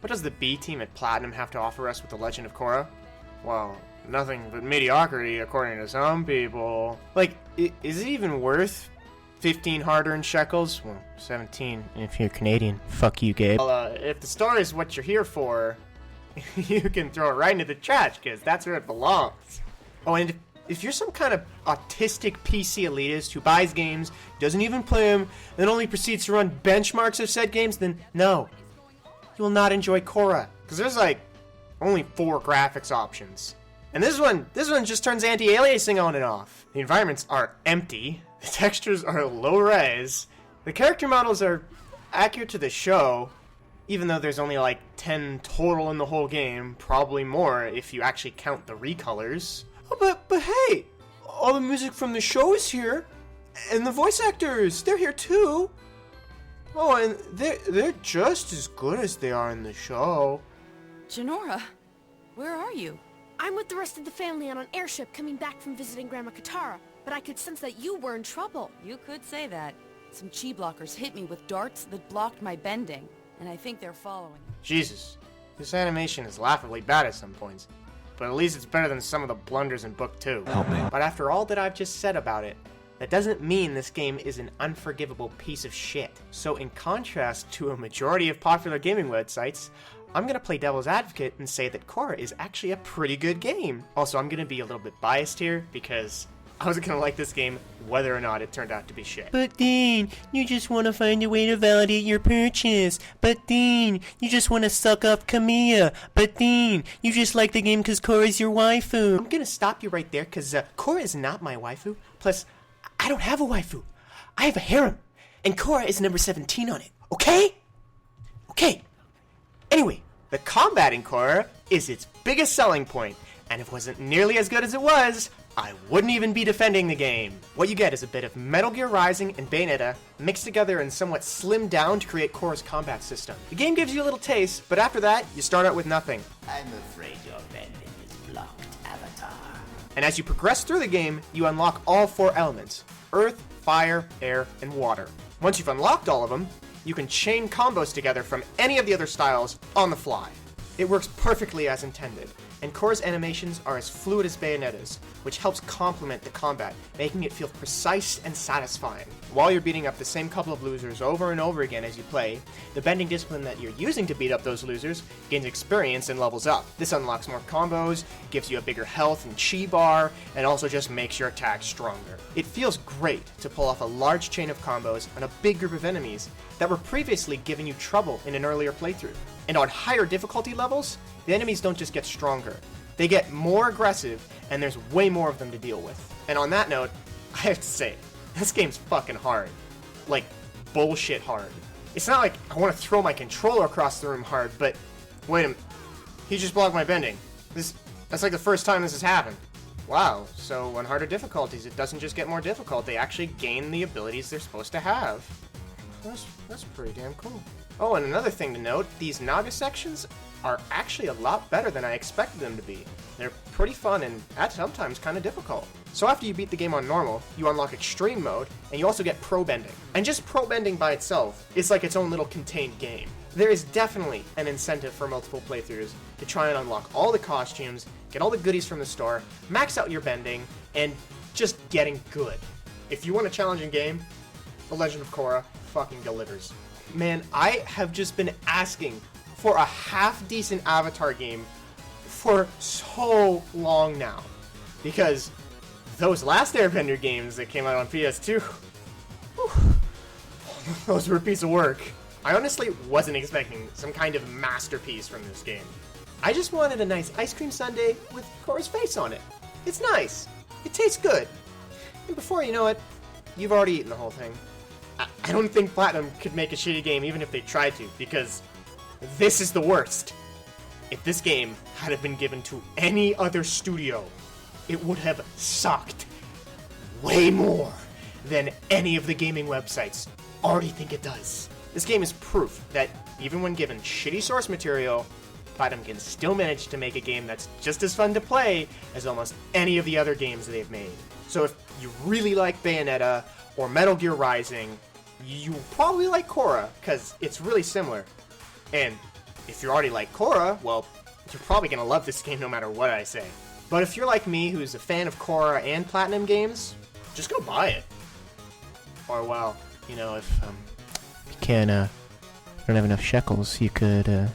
What does the B team at Platinum have to offer us with The Legend of Korra? Well, nothing but mediocrity according to some people. Like, is it even worth 15 hard-earned shekels? Well, 17 if you're Canadian. Fuck you, Gabe. Well, if the story is what you're here for, you can throw it right into the trash, because that's where it belongs. Oh, and if you're some kind of autistic PC elitist who buys games, doesn't even play them, then only proceeds to run benchmarks of said games, then no. You will not enjoy Korra. Because there's like only 4 graphics options. And this one just turns anti-aliasing on and off. The environments are empty. The textures are low res. The character models are accurate to the show, even though there's only like 10 total in the whole game. Probably more if you actually count the recolors. Oh, but hey, all the music from the show is here, and the voice actors, they're here too. Oh, and they're just as good as they are in the show. Janora, where are you? I'm with the rest of the family on an airship coming back from visiting Grandma Katara, but I could sense that you were in trouble. You could say that. Some chi blockers hit me with darts that blocked my bending, and I think they're following. Jesus, this animation is laughably bad at some points, but at least it's better than some of the blunders in Book 2. Help me. But after all that I've just said about it, that doesn't mean this game is an unforgivable piece of shit. So in contrast to a majority of popular gaming websites, I'm gonna play devil's advocate and say that Korra is actually a pretty good game. Also, I'm gonna be a little bit biased here because I was gonna like this game whether or not it turned out to be shit. But then, you just wanna find a way to validate your purchase. But then, you just wanna suck up Kamiya. But then, you just like the game because Korra's your waifu. I'm gonna stop you right there because Korra is not my waifu. Plus, I don't have a waifu. I have a harem. And Korra is number 17 on it. Okay? Okay. Anyway, the combat in Korra is its biggest selling point, and if it wasn't nearly as good as it was, I wouldn't even be defending the game. What you get is a bit of Metal Gear Rising and Bayonetta mixed together and somewhat slimmed down to create Korra's combat system. The game gives you a little taste, but after that, you start out with nothing. I'm afraid your bending is blocked, Avatar. And as you progress through the game, you unlock all 4 elements: earth, fire, air, and water. Once you've unlocked all of them, you can chain combos together from any of the other styles on the fly. It works perfectly as intended, and Korra's animations are as fluid as Bayonetta's, which helps complement the combat, making it feel precise and satisfying. While you're beating up the same couple of losers over and over again as you play, the bending discipline that you're using to beat up those losers gains experience and levels up. This unlocks more combos, gives you a bigger health and chi bar, and also just makes your attacks stronger. It feels great to pull off a large chain of combos on a big group of enemies that were previously giving you trouble in an earlier playthrough. And on higher difficulty levels, the enemies don't just get stronger. They get more aggressive, and there's way more of them to deal with. And on that note, I have to say, this game's fucking hard. Like, bullshit hard. It's not like I want to throw my controller across the room hard, but wait a minute. He just blocked my bending. That's like the first time this has happened. Wow, so on harder difficulties, it doesn't just get more difficult, they actually gain the abilities they're supposed to have. That's pretty damn cool. Oh, and another thing to note, these Naga sections are actually a lot better than I expected them to be. They're pretty fun and at sometimes kind of difficult. So after you beat the game on normal, you unlock extreme mode, and you also get pro bending. And just pro bending by itself is like its own little contained game. There is definitely an incentive for multiple playthroughs to try and unlock all the costumes, get all the goodies from the store, max out your bending, and just getting good. If you want a challenging game, The Legend of Korra fucking delivers. Man, I have just been asking for a half-decent Avatar game for so long now. Because those last Airbender games that came out on PS2, whew, those were a piece of work. I honestly wasn't expecting some kind of masterpiece from this game. I just wanted a nice ice cream sundae with Korra's face on it. It's nice. It tastes good. And before you know it, you've already eaten the whole thing. I don't think Platinum could make a shitty game even if they tried to, because this is the worst. If this game had been given to any other studio, it would have sucked way more than any of the gaming websites already think it does. This game is proof that even when given shitty source material, Platinum can still manage to make a game that's just as fun to play as almost any of the other games they've made. So if you really like Bayonetta or Metal Gear Rising, you probably like Korra, because it's really similar. And If you're already like Korra, well, you're probably gonna love this game no matter what I say. But if you're like me, who's a fan of Korra and Platinum games, just go buy it. Or, well, you know, if you don't have enough shekels, you could